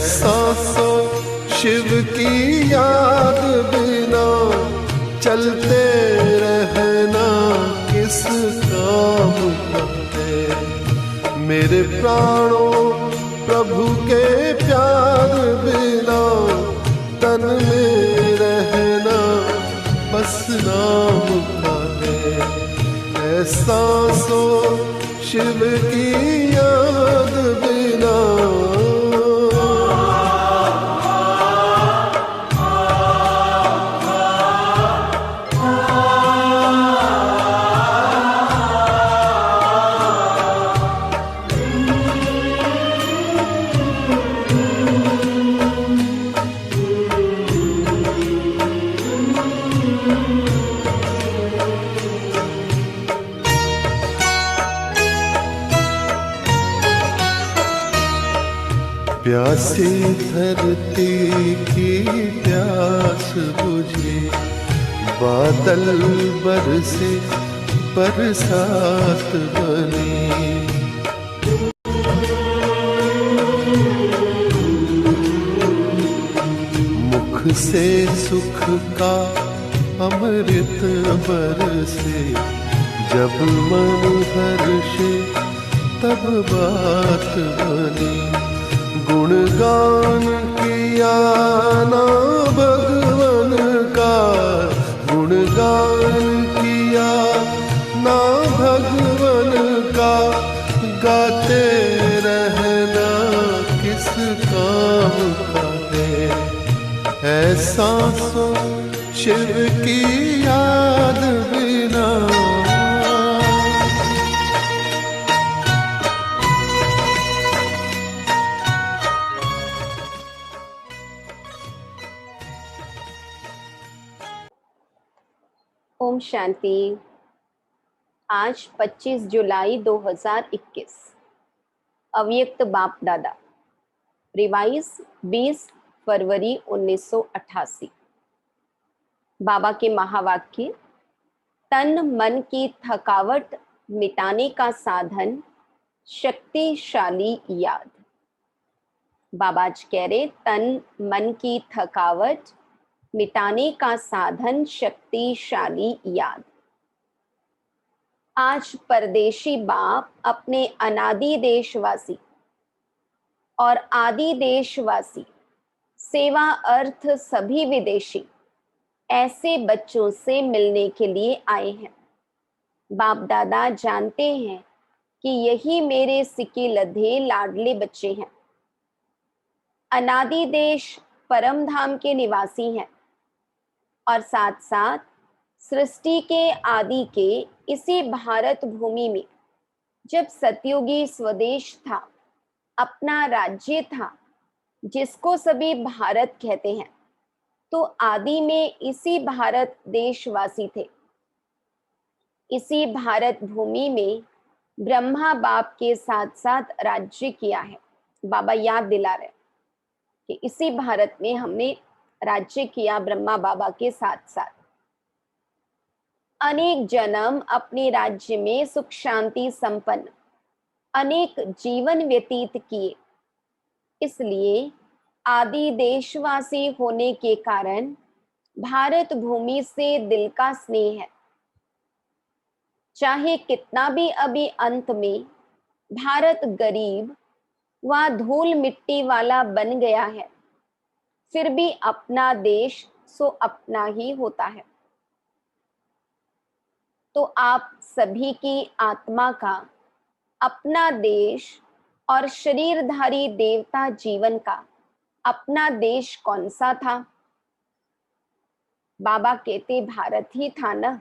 सांसों शिव की याद बिना चलते रहना किस काम का है। मेरे प्राणों प्रभु के प्यार बिना तन में रहना बस नाम का है। सांसों शिव की याद बिना प्यासी धरती की प्यास बुझे, बादल बरसे बरसात बनी। मुख से सुख का अमृत बरसे, जब मन हर्षे तब बात बनी। गुणगान किया ना भगवन का, गुणगान किया ना भगवन का, गाते रहना किस काम का है। सांसों शिव की याद बिना ओम शांति। आज 25 जुलाई 2021, अव्यक्त बाप दादा, रिवाइज 20 फरवरी 1988। बाबा के महावाक्य, तन मन की थकावट मिटाने का साधन शक्तिशाली याद। बाबा आज कह रहे, तन मन की थकावट मिटाने का साधन शक्तिशाली याद। आज परदेशी बाप अपने अनादि देशवासी और आदि देशवासी, सेवा अर्थ सभी विदेशी ऐसे बच्चों से मिलने के लिए आए हैं। बाप दादा जानते हैं कि यही मेरे सिके लधे लाडले बच्चे हैं। अनादि देश परम धाम के निवासी हैं और साथ साथ सृष्टि के आदि के इसी भारत भूमि में जब सतयुगी स्वदेश था, अपना राज्य था, जिसको सभी भारत कहते हैं, तो आदि में इसी भारत देशवासी थे। इसी भारत भूमि में ब्रह्मा बाप के साथ साथ राज्य किया है। बाबा याद दिला रहे कि इसी भारत में हमने राज्य किया ब्रह्मा बाबा के साथ साथ। अनेक जन्म अपने राज्य में सुख शांति संपन्न अनेक जीवन व्यतीत किए। इसलिए आदि देशवासी होने के कारण भारत भूमि से दिल का स्नेह है। चाहे कितना भी अभी अंत में भारत गरीब व धूल मिट्टी वाला बन गया है, फिर भी अपना देश सो अपना ही होता है। तो आप सभी की आत्मा का अपना देश और शरीरधारी देवता जीवन का अपना देश कौन सा था? बाबा कहते भारत ही था ना।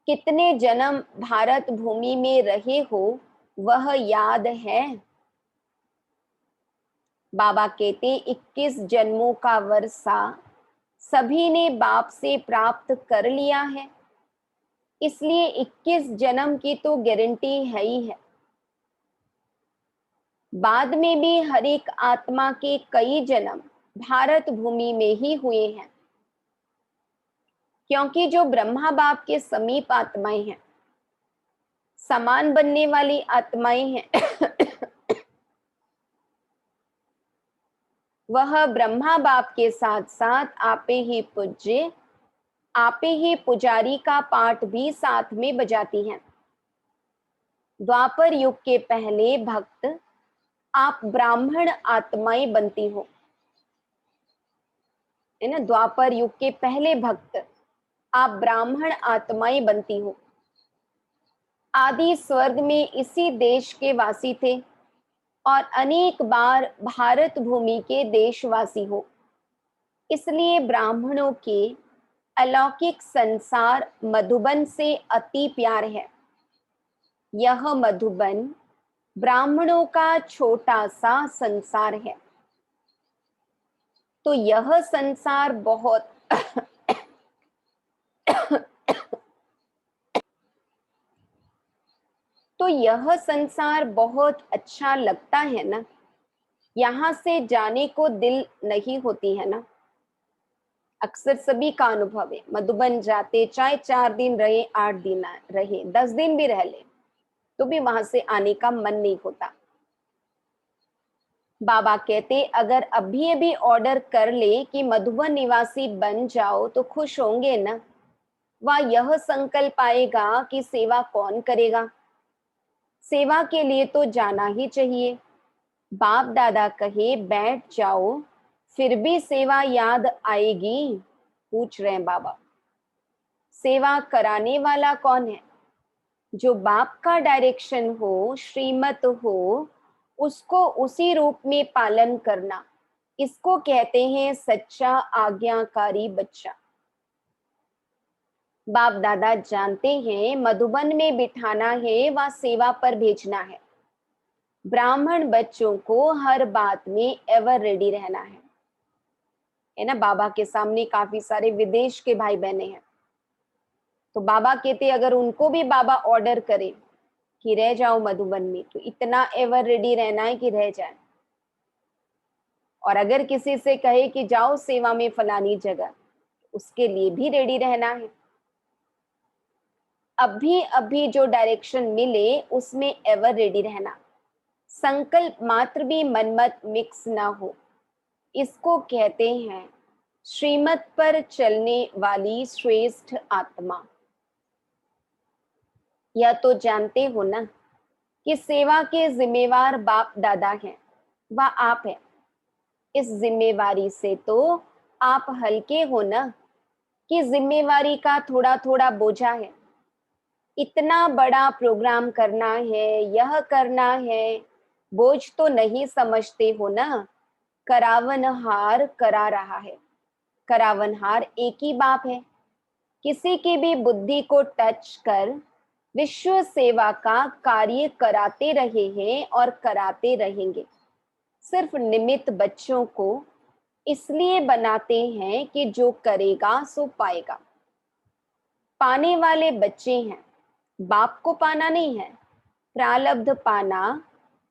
कितने जन्म भारत भूमि में रहे हो वह याद है? बाबा कहते 21 जन्मों का वर्षा सभी ने बाप से प्राप्त कर लिया है, इसलिए 21 जन्म की तो गारंटी है ही है। बाद में भी हर एक आत्मा के कई जन्म भारत भूमि में ही हुए हैं, क्योंकि जो ब्रह्मा बाप के समीप आत्माएं हैं, समान बनने वाली आत्माएं हैं वह ब्रह्मा बाप के साथ साथ आपे ही पूज्य, आपे ही पुजारी का पाठ भी साथ में बजाती हैं। द्वापर युग के पहले भक्त आप ब्राह्मण आत्माएं बनती हो, है ना। द्वापर युग के पहले भक्त आप ब्राह्मण आत्माएं बनती हो। आदि स्वर्ग में इसी देश के वासी थे और अनेक बार भारत भूमि के देशवासी हो। इसलिए ब्राह्मणों के अलौकिक संसार मधुबन से अति प्यार है। यह मधुबन ब्राह्मणों का छोटा सा संसार है। तो यह संसार बहुत तो यह संसार बहुत अच्छा लगता है ना। यहाँ से जाने को दिल नहीं होती है ना। अक्सर सभी का अनुभव है, मधुबन जाते चाहे 4 दिन रहे, 8 दिन रहे, 10 दिन भी रह ले, तो भी वहां से आने का मन नहीं होता। बाबा कहते अगर अभी अभी ऑर्डर कर ले कि मधुबन निवासी बन जाओ तो खुश होंगे ना। वह यह संकल्प आएगा कि सेवा कौन करेगा। सेवा के लिए तो जाना ही चाहिए। बाप दादा कहे बैठ जाओ, फिर भी सेवा याद आएगी, पूछ रहे हैं बाबा। सेवा कराने वाला कौन है? जो बाप का डायरेक्शन हो, श्रीमत हो, उसको उसी रूप में पालन करना, इसको कहते हैं सच्चा आज्ञाकारी बच्चा। बाप दादा जानते हैं मधुबन में बिठाना है व सेवा पर भेजना है। ब्राह्मण बच्चों को हर बात में एवर रेडी रहना है ना। बाबा के सामने काफी सारे विदेश के भाई बहने हैं, तो बाबा कहते अगर उनको भी बाबा ऑर्डर करे कि रह जाओ मधुबन में, तो इतना एवर रेडी रहना है कि रह जाए। और अगर किसी से कहे कि जाओ सेवा में फलानी जगह, उसके लिए भी रेडी रहना है। अभी अभी जो डायरेक्शन मिले उसमें एवर रेडी रहना। संकल्प मात्र भी मनमत मिक्स ना हो, इसको कहते हैं श्रीमत पर चलने वाली श्रेष्ठ आत्मा। यह तो जानते हो ना कि सेवा के जिम्मेवार बाप दादा हैं, वह आप हैं। इस जिम्मेवारी से तो आप हल्के हो ना, कि जिम्मेवारी का थोड़ा थोड़ा बोझा है। इतना बड़ा प्रोग्राम करना है, यह करना है, बोझ तो नहीं समझते हो ना। करावनहार करा रहा है। करावनहार एक ही बाप है। किसी की भी बुद्धि को टच कर विश्व सेवा का कार्य कराते रहे हैं और कराते रहेंगे। सिर्फ निमित्त बच्चों को इसलिए बनाते हैं कि जो करेगा सो पाएगा। पाने वाले बच्चे हैं, बाप को पाना नहीं है। प्रारब्ध पाना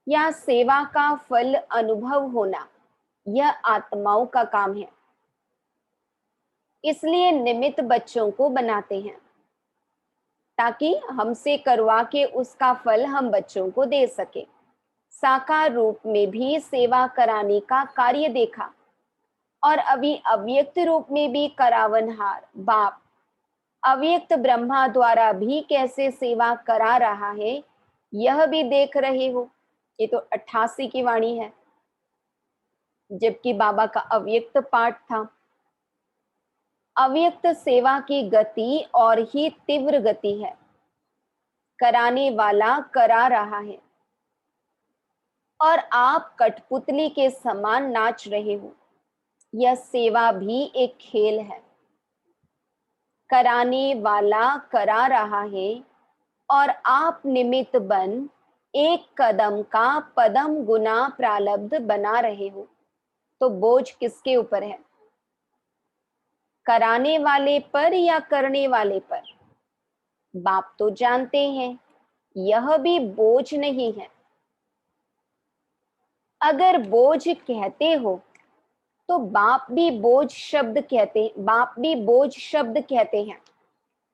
या सेवा का फल अनुभव होना, यह आत्माओं का काम है। इसलिए निमित्त बच्चों को बनाते हैं ताकि हमसे करवा के उसका फल हम बच्चों को दे सके। साकार रूप में भी सेवा कराने का कार्य देखा और अभी अव्यक्त रूप में भी करावनहार बाप अव्यक्त ब्रह्मा द्वारा भी कैसे सेवा करा रहा है, यह भी देख रहे हो। ये तो 88 की वाणी है, जबकि बाबा का अव्यक्त पाठ था। अव्यक्त सेवा की गति और ही तीव्र गति है। कराने वाला करा रहा है और आप कठपुतली के समान नाच रहे हो। यह सेवा भी एक खेल है। कराने वाला करा रहा है और आप निमित्त बन एक कदम का पदम गुना प्रारब्ध बना रहे हो। तो बोझ किसके ऊपर है? कराने वाले पर या करने वाले पर? बाप तो जानते हैं यह भी बोझ नहीं है। अगर बोझ कहते हो तो बाप भी बोझ शब्द कहते हैं।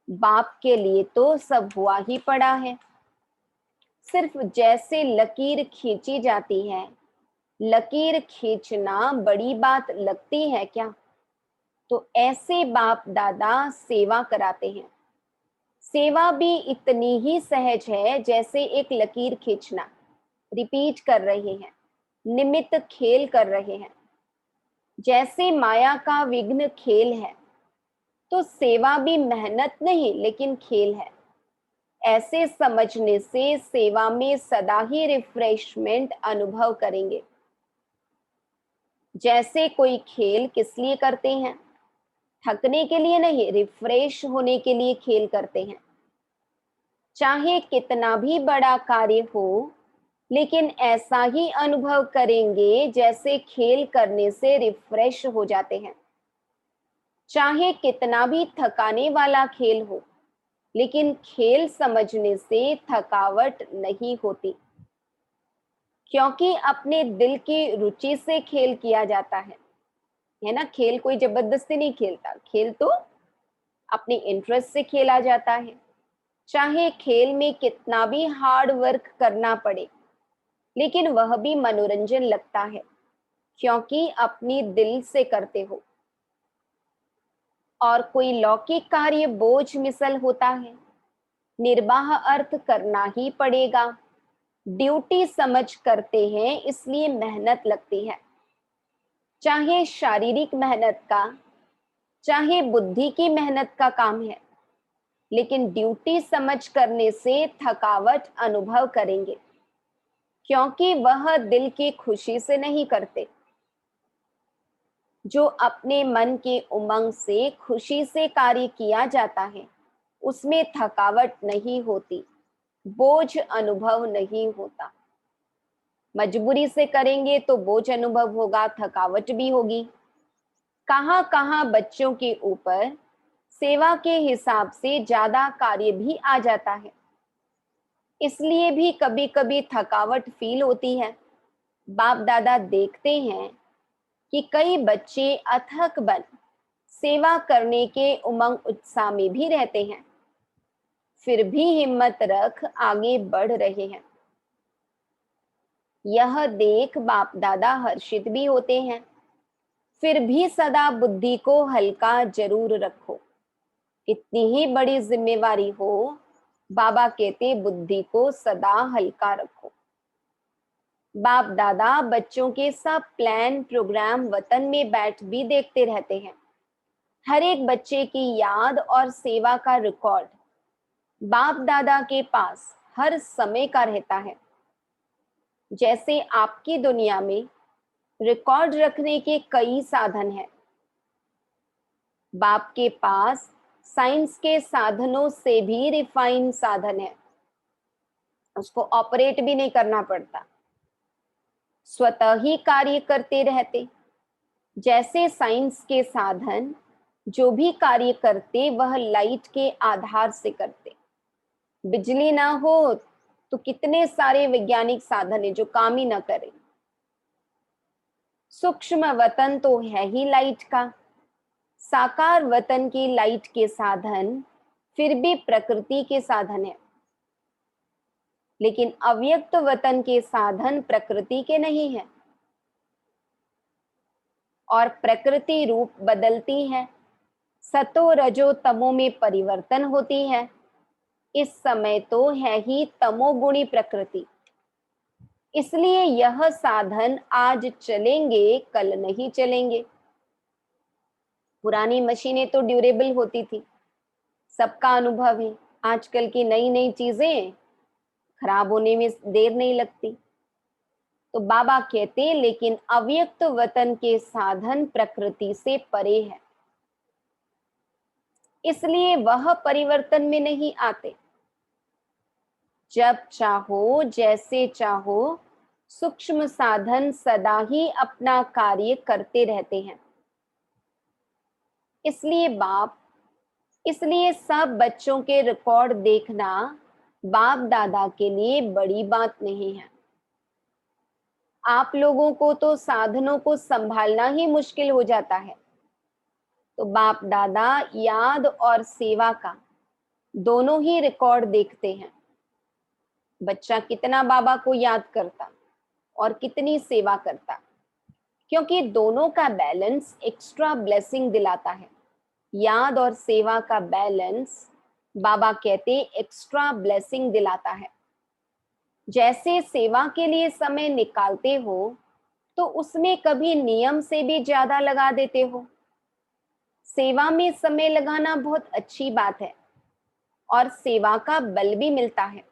बाप के लिए तो सब हुआ ही पड़ा है। सिर्फ जैसे लकीर खींची जाती है, लकीर खींचना बड़ी बात लगती है क्या? तो ऐसे बाप दादा सेवा कराते हैं। सेवा भी इतनी ही सहज है जैसे एक लकीर खींचना। रिपीट कर रहे हैं, निमित्त खेल कर रहे हैं। जैसे माया का विघ्न खेल है, तो सेवा भी मेहनत नहीं लेकिन खेल है। ऐसे समझने से सेवा में सदा ही रिफ्रेशमेंट अनुभव करेंगे। जैसे कोई खेल किस लिए करते हैं? थकने के लिए नहीं, रिफ्रेश होने के लिए खेल करते हैं। चाहे कितना भी बड़ा कार्य हो, लेकिन ऐसा ही अनुभव करेंगे जैसे खेल करने से रिफ्रेश हो जाते हैं। चाहे कितना भी थकाने वाला खेल हो, लेकिन खेल समझने से थकावट नहीं होती, क्योंकि अपने दिल की रुचि से खेल किया जाता है ना। खेल कोई जबरदस्ती नहीं खेलता, खेल तो अपने इंटरेस्ट से खेला जाता है। चाहे खेल में कितना भी हार्ड वर्क करना पड़े, लेकिन वह भी मनोरंजन लगता है, क्योंकि अपनी दिल से करते हो। और कोई लौकिक कार्य बोझ मिसल होता है, निर्वाह अर्थ करना ही पड़ेगा। ड्यूटी समझ करते हैं, इसलिए मेहनत लगती है। चाहे शारीरिक मेहनत का, चाहे बुद्धि की मेहनत का काम है, लेकिन ड्यूटी समझ करने से थकावट अनुभव करेंगे, क्योंकि वह दिल की खुशी से नहीं करते। जो अपने मन के उमंग से खुशी से कार्य किया जाता है, उसमें थकावट नहीं होती, बोझ अनुभव नहीं होता। मजबूरी से करेंगे तो बोझ अनुभव होगा, थकावट भी होगी। कहां कहां बच्चों के ऊपर सेवा के हिसाब से ज्यादा कार्य भी आ जाता है, इसलिए भी कभी कभी थकावट फील होती है। बाप दादा देखते हैं कि कई बच्चे अथक बन सेवा करने के उमंग उत्साह में भी रहते हैं, फिर भी हिम्मत रख आगे बढ़ रहे हैं। यह देख बाप दादा हर्षित भी होते हैं। फिर भी सदा बुद्धि को हल्का जरूर रखो। कितनी ही बड़ी जिम्मेवारी हो, बाबा कहते बुद्धि को सदा हल्का रखो। बाप दादा बच्चों के सब प्लान प्रोग्राम वतन में बैठ भी देखते रहते हैं। हर एक बच्चे की याद और सेवा का रिकॉर्ड बाप दादा के पास हर समय का रहता है। जैसे आपकी दुनिया में रिकॉर्ड रखने के कई साधन हैं, बाप के पास साइंस के साधनों से भी रिफाइन साधन है। उसको ऑपरेट भी नहीं करना पड़ता, स्वतः ही कार्य करते रहते। जैसे साइंस के साधन जो भी कार्य करते वह लाइट के आधार से करते। बिजली ना हो तो कितने सारे वैज्ञानिक साधन है जो काम ही ना करें। सूक्ष्म वतन तो है ही लाइट का, साकार वतन की लाइट के साधन फिर भी प्रकृति के साधन है, लेकिन अव्यक्त वतन के साधन प्रकृति के नहीं है। और प्रकृति रूप बदलती है, सतो रजो तमो में परिवर्तन होती है। इस समय तो है ही तमोगुणी प्रकृति, इसलिए यह साधन आज चलेंगे कल नहीं चलेंगे। पुरानी मशीनें तो ड्यूरेबल होती थी, सबका अनुभव है। आजकल की नई नई चीजें खराब होने में देर नहीं लगती। तो बाबा कहते लेकिन अव्यक्त वतन के साधन प्रकृति से परे है, इसलिए वह परिवर्तन में नहीं आते। जब चाहो जैसे चाहो सूक्ष्म साधन सदा ही अपना कार्य करते रहते हैं। इसलिए सब बच्चों के रिकॉर्ड देखना बाप दादा के लिए बड़ी बात नहीं है। आप लोगों को तो साधनों को संभालना ही मुश्किल हो जाता है, तो बाप दादा याद और सेवा का दोनों ही रिकॉर्ड देखते हैं। बच्चा कितना बाबा को याद करता और कितनी सेवा करता, क्योंकि दोनों का बैलेंस एक्स्ट्रा ब्लेसिंग दिलाता है। याद और सेवा का बैलेंस बाबा कहते एक्स्ट्रा ब्लेसिंग दिलाता है। जैसे सेवा के लिए समय निकालते हो तो उसमें कभी नियम से भी ज्यादा लगा देते हो। सेवा में समय लगाना बहुत अच्छी बात है और सेवा का बल भी मिलता है।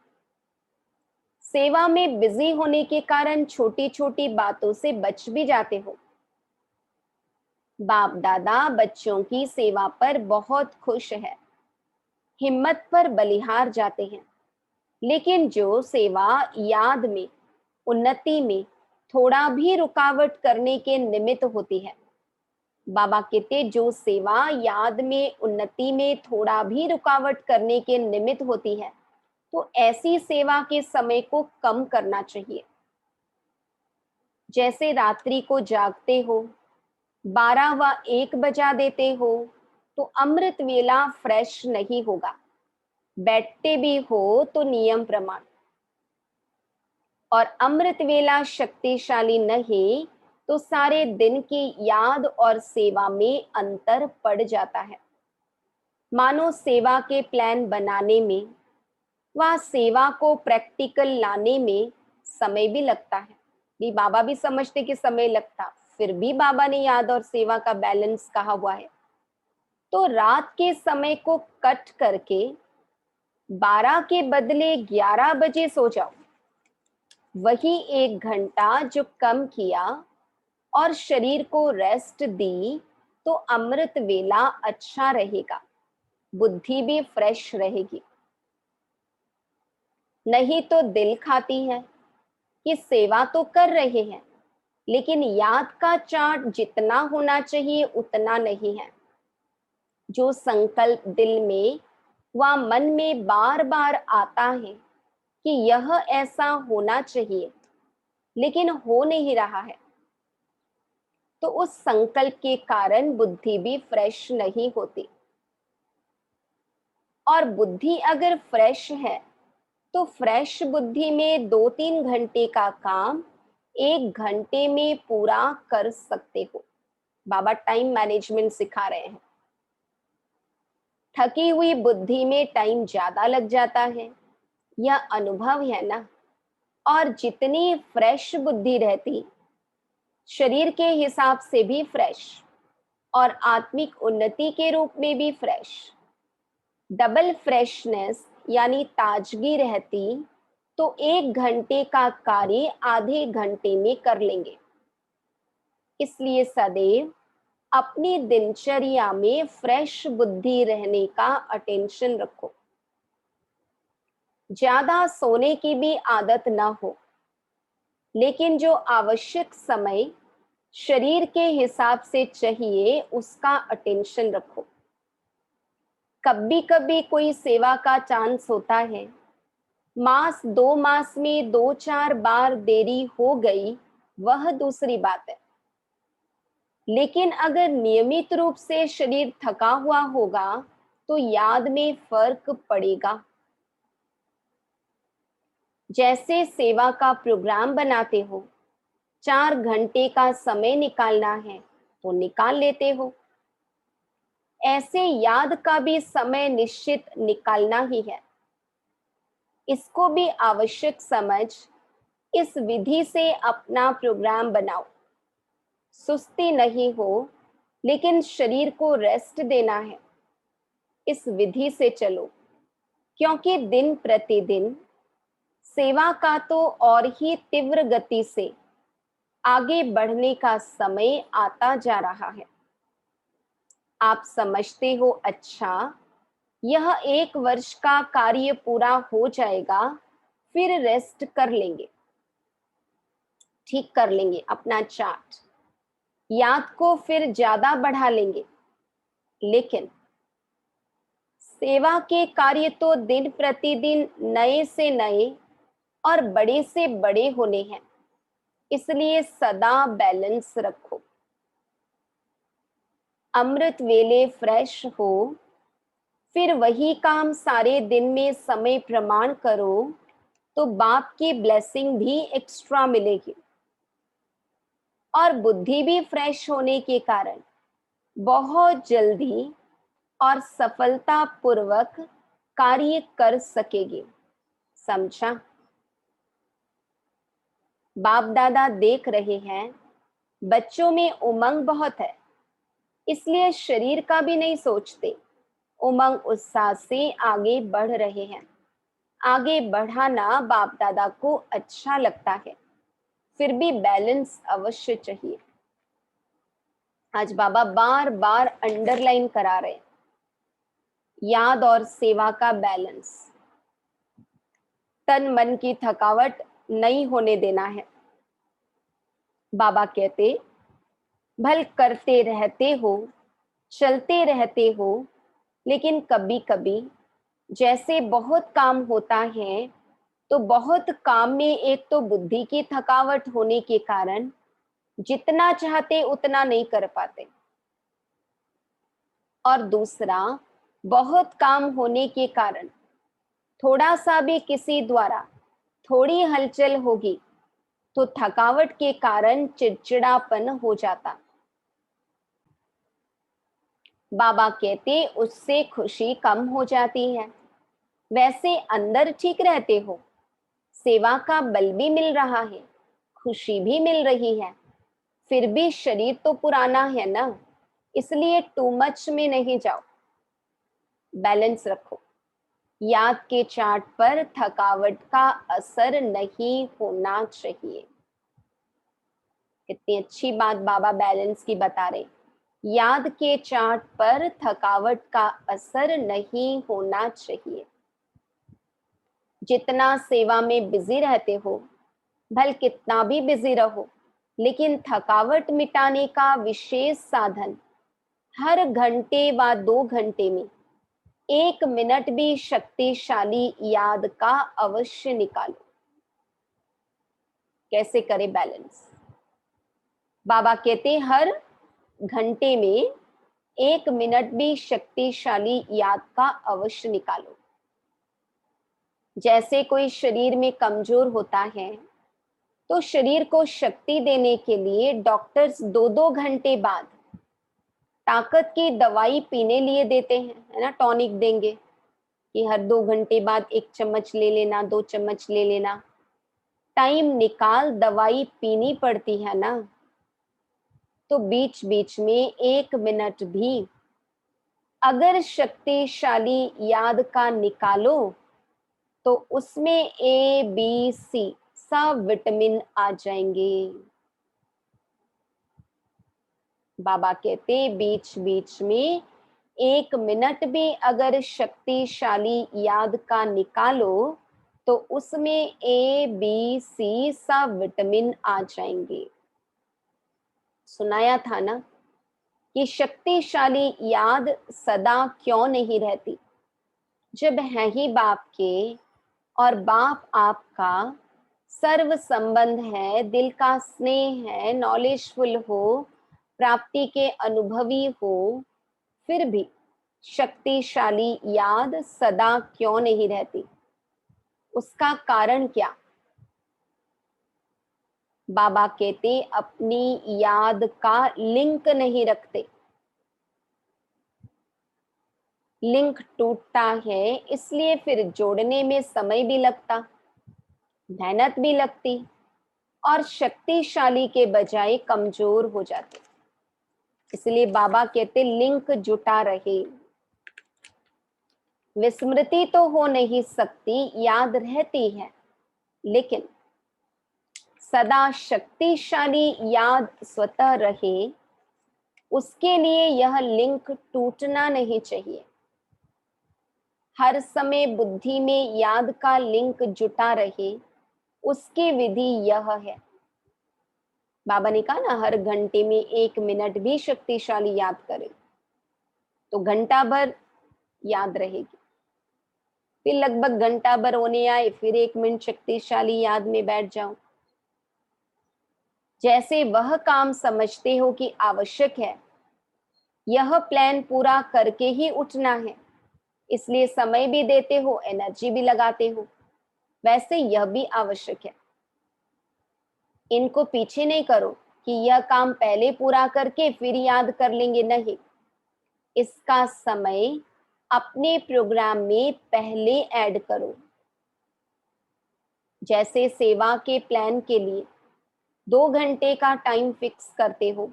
सेवा में बिजी होने के कारण छोटी छोटी बातों से बच भी जाते हो। बाप दादा बच्चों की सेवा पर बहुत खुश है, हिम्मत पर बलिहार जाते हैं। लेकिन जो सेवा याद में, उन्नति में थोड़ा भी रुकावट करने के निमित्त होती है, बाबा कहते जो सेवा याद में, उन्नति में थोड़ा भी रुकावट करने के निमित्त होती है, तो ऐसी सेवा के समय को कम करना चाहिए। जैसे रात्रि को जागते हो, 12 व 1 बजा देते हो, तो अमृत वेला फ्रेश नहीं होगा। बैठते भी हो तो नियम प्रमाण, और अमृत वेला शक्तिशाली नहीं तो सारे दिन की याद और सेवा में अंतर पड़ जाता है। मानो सेवा के प्लान बनाने में व सेवा को प्रैक्टिकल लाने में समय भी लगता है। भी बाबा भी समझते कि समय लगता, फिर भी बाबा ने याद और सेवा का बैलेंस कहा हुआ है। तो रात के समय को कट करके 12 के बदले 11 बजे सो जाओ। वही 1 घंटा जो कम किया और शरीर को रेस्ट दी, तो अमृत वेला अच्छा रहेगा, बुद्धि भी फ्रेश रहेगी। नहीं तो दिल खाती है कि सेवा तो कर रहे हैं, लेकिन याद का चार्ट जितना होना चाहिए उतना नहीं है। जो संकल्प दिल में व मन में बार बार आता है कि यह ऐसा होना चाहिए, लेकिन हो नहीं रहा है, तो उस संकल्प के कारण बुद्धि भी फ्रेश नहीं होती। और बुद्धि अगर फ्रेश है तो फ्रेश बुद्धि में 2-3 घंटे का काम 1 घंटे में पूरा कर सकते हो। बाबा टाइम मैनेजमेंट सिखा रहे हैं। थकी हुई बुद्धि में टाइम ज्यादा लग जाता है, यह अनुभव है ना। और जितनी फ्रेश बुद्धि रहती, शरीर के हिसाब से भी फ्रेश और आत्मिक उन्नति के रूप में भी फ्रेश, डबल फ्रेशनेस यानी ताजगी रहती, तो 1 घंटे का कार्य आधे घंटे में कर लेंगे। इसलिए सदैव अपनी दिनचर्या में फ्रेश बुद्धि रहने का अटेंशन रखो। ज्यादा सोने की भी आदत ना हो, लेकिन जो आवश्यक समय शरीर के हिसाब से चाहिए उसका अटेंशन रखो। कभी कभी कोई सेवा का चांस होता है, मास 2 मास में 2-4 बार देरी हो गई, वह दूसरी बात है। लेकिन अगर नियमित रूप से शरीर थका हुआ होगा तो याद में फर्क पड़ेगा। जैसे सेवा का प्रोग्राम बनाते हो, 4 घंटे का समय निकालना है तो निकाल लेते हो, ऐसे याद का भी समय निश्चित निकालना ही है। इसको भी आवश्यक समझ इस विधि से अपना प्रोग्राम बनाओ। सुस्ती नहीं हो, लेकिन शरीर को रेस्ट देना है, इस विधि से चलो। क्योंकि दिन प्रतिदिन सेवा का तो और ही तीव्र गति से आगे बढ़ने का समय आता जा रहा है। आप समझते हो, अच्छा यह 1 वर्ष का कार्य पूरा हो जाएगा, फिर रेस्ट कर लेंगे, ठीक कर लेंगे अपना चार्ट, याद को फिर ज्यादा बढ़ा लेंगे। लेकिन सेवा के कार्य तो दिन प्रतिदिन नए से नए और बड़े से बड़े होने हैं, इसलिए सदा बैलेंस रखो। अमृत वेले फ्रेश हो, फिर वही काम सारे दिन में समय प्रमाण करो, तो बाप की ब्लेसिंग भी एक्स्ट्रा मिलेगी। और बुद्धि भी फ्रेश होने के कारण बहुत जल्दी और सफलता पूर्वक कार्य कर सकेगी। समझा? बाप दादा देख रहे हैं बच्चों में उमंग बहुत है, इसलिए शरीर का भी नहीं सोचते, उमंग उत्साह से आगे बढ़ रहे हैं। आगे बढ़ाना बाप दादा को अच्छा लगता है, फिर भी बैलेंस अवश्य चाहिए। आज बाबा बार बार अंडरलाइन करा रहे हैं, याद और सेवा का बैलेंस। तन मन की थकावट नहीं होने देना है। बाबा कहते, भल करते रहते हो, चलते रहते हो, लेकिन कभी कभी जैसे बहुत काम होता है तो बहुत काम में एक तो बुद्धि की थकावट होने के कारण जितना चाहते उतना नहीं कर पाते, और दूसरा बहुत काम होने के कारण थोड़ा सा भी किसी द्वारा थोड़ी हलचल होगी तो थकावट के कारण चिड़चिड़ापन हो जाता। बाबा कहते उससे खुशी कम हो जाती है। वैसे अंदर ठीक रहते हो, सेवा का बल भी मिल रहा है, खुशी भी मिल रही है, फिर भी शरीर तो पुराना है ना, इसलिए टू मच में नहीं जाओ, बैलेंस रखो। याद के चार्ट पर थकावट का असर नहीं होना चाहिए। कितनी अच्छी बात बाबा बैलेंस की बता रहे। याद के चार्ट पर थकावट का असर नहीं होना चाहिए। जितना सेवा में बिजी रहते हो, भल कितना भी बिजी रहो, लेकिन थकावट मिटाने का विशेष साधन हर घंटे व 2 घंटे में 1 मिनट भी शक्तिशाली याद का अवश्य निकालो। कैसे करे बैलेंस? बाबा कहते हर घंटे में 1 मिनट भी शक्तिशाली याद का अवश्य निकालो। जैसे कोई शरीर में कमजोर होता है तो शरीर को शक्ति देने के लिए डॉक्टर्स 2-2 घंटे बाद ताकत की दवाई पीने लिए देते हैं, है ना, टॉनिक देंगे कि हर 2 घंटे बाद 1 चम्मच ले लेना, 2 चम्मच ले लेना। टाइम निकाल दवाई पीनी पड़ती है ना, तो बीच बीच में 1 मिनट भी अगर शक्तिशाली याद का निकालो तो उसमें ABC सब विटामिन आ जाएंगे। बाबा कहते बीच बीच में 1 मिनट भी अगर शक्तिशाली याद का निकालो तो उसमें ABC सब विटामिन आ जाएंगे। सुनाया था ना कि शक्तिशाली याद सदा क्यों नहीं रहती, जब है ही बाप के और बाप आपका सर्व संबंध है, दिल का स्नेह है, नॉलेजफुल हो, प्राप्ति के अनुभवी हो, फिर भी शक्तिशाली याद सदा क्यों नहीं रहती? उसका कारण क्या? बाबा कहते अपनी याद का लिंक नहीं रखते। लिंक टूटता है, इसलिए फिर जोड़ने में समय भी लगता, मेहनत भी लगती, और शक्तिशाली के बजाय कमजोर हो जाते। इसलिए बाबा कहते लिंक जुटा रहे। विस्मृति तो हो नहीं सकती, याद रहती है, लेकिन सदा शक्तिशाली याद स्वतः रहे, उसके लिए यह लिंक टूटना नहीं चाहिए। हर समय बुद्धि में याद का लिंक जुटा रहे, उसकी विधि यह है। बाबा ने कहा ना हर घंटे में 1 मिनट भी शक्तिशाली याद करें तो घंटा भर याद रहेगी। फिर लगभग घंटा भर होने आए, फिर 1 मिनट शक्तिशाली याद में बैठ जाओ। जैसे वह काम समझते हो कि आवश्यक है, यह प्लान पूरा करके ही उठना है, इसलिए समय भी देते हो, एनर्जी भी लगाते हो, वैसे यह भी आवश्यक है। इनको पीछे नहीं करो, कि यह काम पहले पूरा करके फिर याद कर लेंगे, नहीं। इसका समय अपने प्रोग्राम में पहले ऐड करो। जैसे सेवा के प्लान के लिए 2 घंटे का टाइम फिक्स करते हो,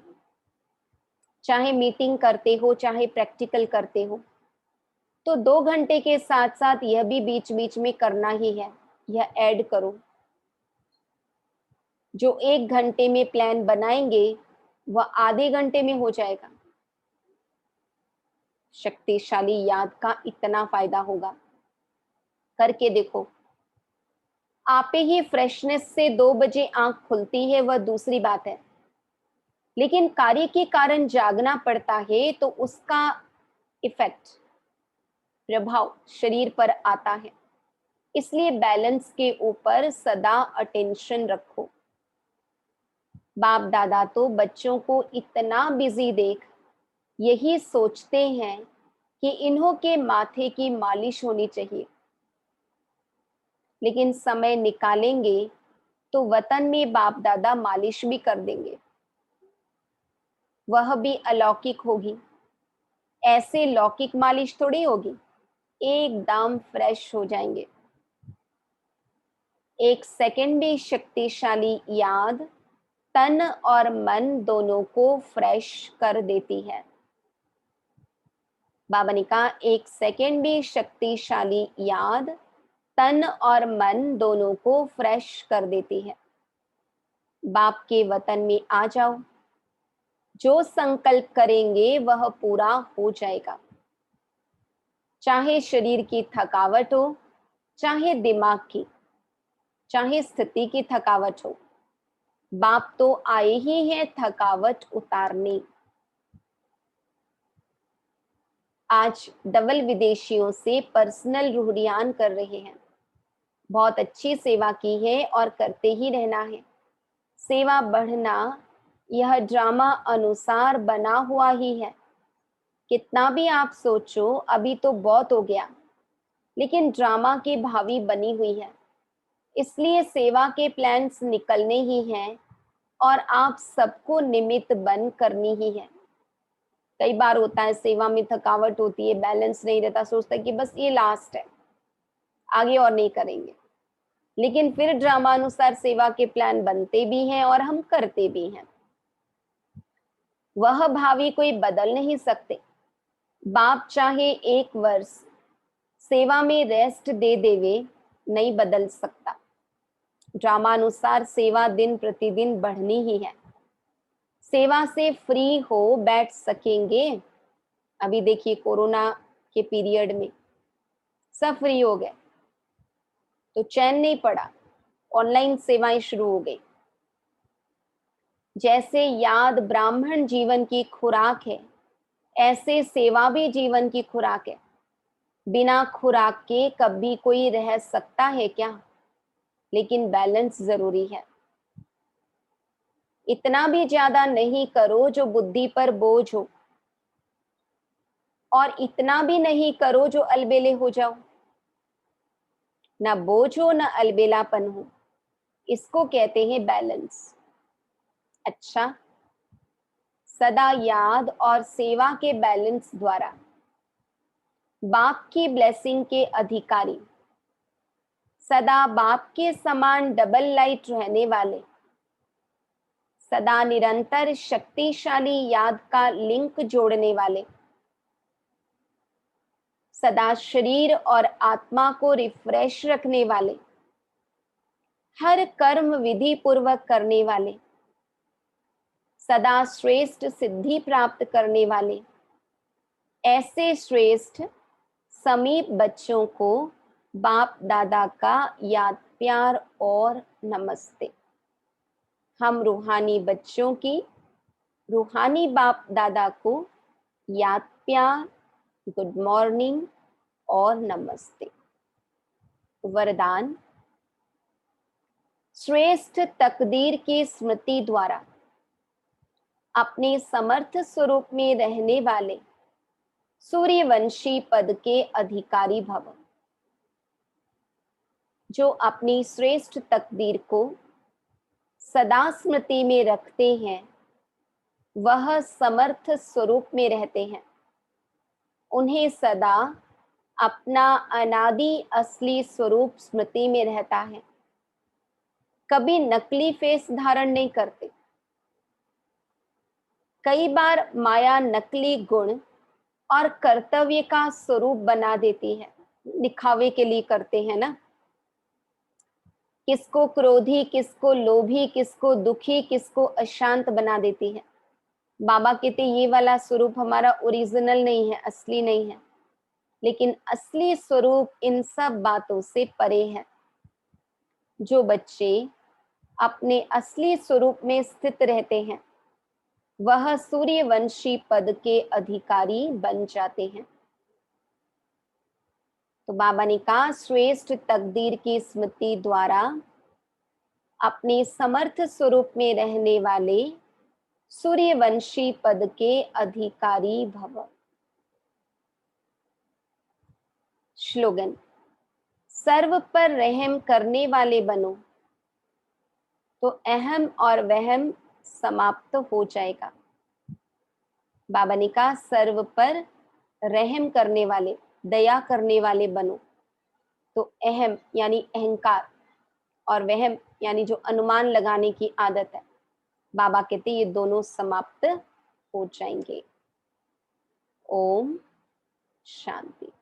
चाहे मीटिंग करते हो चाहे प्रैक्टिकल करते हो, तो 2 घंटे के साथ साथ यह भी बीच बीच में करना ही है, यह ऐड करो। जो 1 घंटे में प्लान बनाएंगे वह आधे घंटे में हो जाएगा। शक्तिशाली याद का इतना फायदा होगा, करके देखो। आप ही फ्रेशनेस से 2 बजे आंख खुलती है वह दूसरी बात है, लेकिन कार्य के कारण जागना पड़ता है तो उसका इफेक्ट, प्रभाव शरीर पर आता है। इसलिए बैलेंस के ऊपर सदा अटेंशन रखो। बाप दादा तो बच्चों को इतना बिजी देख यही सोचते हैं कि इन्हों के माथे की मालिश होनी चाहिए, लेकिन समय निकालेंगे तो वतन में बाप दादा मालिश भी कर देंगे, वह भी अलौकिक होगी। ऐसे लौकिक मालिश थोड़ी होगी, एकदम फ्रेश हो जाएंगे। 1 सेकंड भी शक्तिशाली याद तन और मन दोनों को फ्रेश कर देती है। बाबा ने कहा 1 सेकंड भी शक्तिशाली याद तन और मन दोनों को फ्रेश कर देती है। बाप के वतन में आ जाओ, जो संकल्प करेंगे वह पूरा हो जाएगा। चाहे शरीर की थकावट हो, चाहे दिमाग की, चाहे स्थिति की थकावट हो, बाप तो आए ही हैं थकावट उतारने। आज डबल विदेशियों से पर्सनल रूहरियान कर रहे हैं। बहुत अच्छी सेवा की है और करते ही रहना है। सेवा बढ़ना यह ड्रामा अनुसार बना हुआ ही है। कितना भी आप सोचो अभी तो बहुत हो गया, लेकिन ड्रामा की भावी बनी हुई है। इसलिए सेवा के प्लान्स निकलने ही हैं और आप सबको निमित्त बन करनी ही है। कई बार होता है सेवा में थकावट होती है, बैलेंस नहीं रहता, सोचता है कि बस ये लास्ट है, आगे और नहीं करेंगे, लेकिन फिर ड्रामा अनुसार सेवा के प्लान बनते भी हैं और हम करते भी हैं। वह भावी कोई बदल नहीं सकते। बाप चाहे 1 वर्ष सेवा में रेस्ट दे देवे, नहीं बदल सकता। ड्रामा अनुसार सेवा दिन प्रतिदिन बढ़नी ही है। सेवा से फ्री हो बैठ सकेंगे। अभी देखिए कोरोना के पीरियड में सब फ्री हो गए तो चैन नहीं पड़ा, ऑनलाइन सेवाएं शुरू हो गई। जैसे याद ब्राह्मण जीवन की खुराक है, ऐसे सेवा भी जीवन की खुराक है। बिना खुराक के कभी कोई रह सकता है क्या? लेकिन बैलेंस जरूरी है। इतना भी ज्यादा नहीं करो जो बुद्धि पर बोझ हो, और इतना भी नहीं करो जो अलबेले हो जाओ। ना बोझ हो ना अलबेलापन हो, इसको कहते हैं बैलेंस। अच्छा, सदा याद और सेवा के बैलेंस द्वारा बाप की ब्लेसिंग के अधिकारी, सदा बाप के समान डबल लाइट रहने वाले, सदा निरंतर शक्तिशाली याद का लिंक जोड़ने वाले, सदा शरीर और आत्मा को रिफ्रेश रखने वाले, हर कर्म विधि पूर्वक करने वाले, सदा श्रेष्ठ सिद्धि प्राप्त करने वाले, ऐसे श्रेष्ठ समीप बच्चों को बाप दादा का याद प्यार और नमस्ते। हम रूहानी बच्चों की रूहानी बाप दादा को याद प्यार, गुड मॉर्निंग और नमस्ते। वरदान, श्रेष्ठ तकदीर की स्मृति द्वारा अपने समर्थ स्वरूप में रहने वाले सूर्यवंशी पद के अधिकारी भव। जो अपनी श्रेष्ठ तकदीर को सदा स्मृति में रखते हैं वह समर्थ स्वरूप में रहते हैं। उन्हें सदा अपना अनादि असली स्वरूप स्मृति में रहता है, कभी नकली फेस धारण नहीं करते। कई बार माया नकली गुण और कर्तव्य का स्वरूप बना देती है, दिखावे के लिए करते हैं ना। किसको क्रोधी, किसको लोभी, किसको दुखी, किसको अशांत बना देती है। बाबा कहते ये वाला स्वरूप हमारा ओरिजिनल नहीं है, असली नहीं है, लेकिन असली स्वरूप इन सब बातों से परे है। जो बच्चे अपने असली स्वरूप में स्थित रहते हैं वह सूर्यवंशी पद के अधिकारी बन जाते हैं। तो बाबा ने कहा श्रेष्ठ तकदीर की स्मृति द्वारा अपने समर्थ स्वरूप में रहने वाले सूर्यवंशी पद के अधिकारी भव। श्लोगन, सर्व पर रहम करने वाले बनो तो अहम और वहम समाप्त हो जाएगा। बाबा ने कहा सर्व पर रहम करने वाले, दया करने वाले बनो तो अहम यानी अहंकार और वहम यानी जो अनुमान लगाने की आदत है, बाबा कहते ये दोनों समाप्त हो जाएंगे। ओम शांति।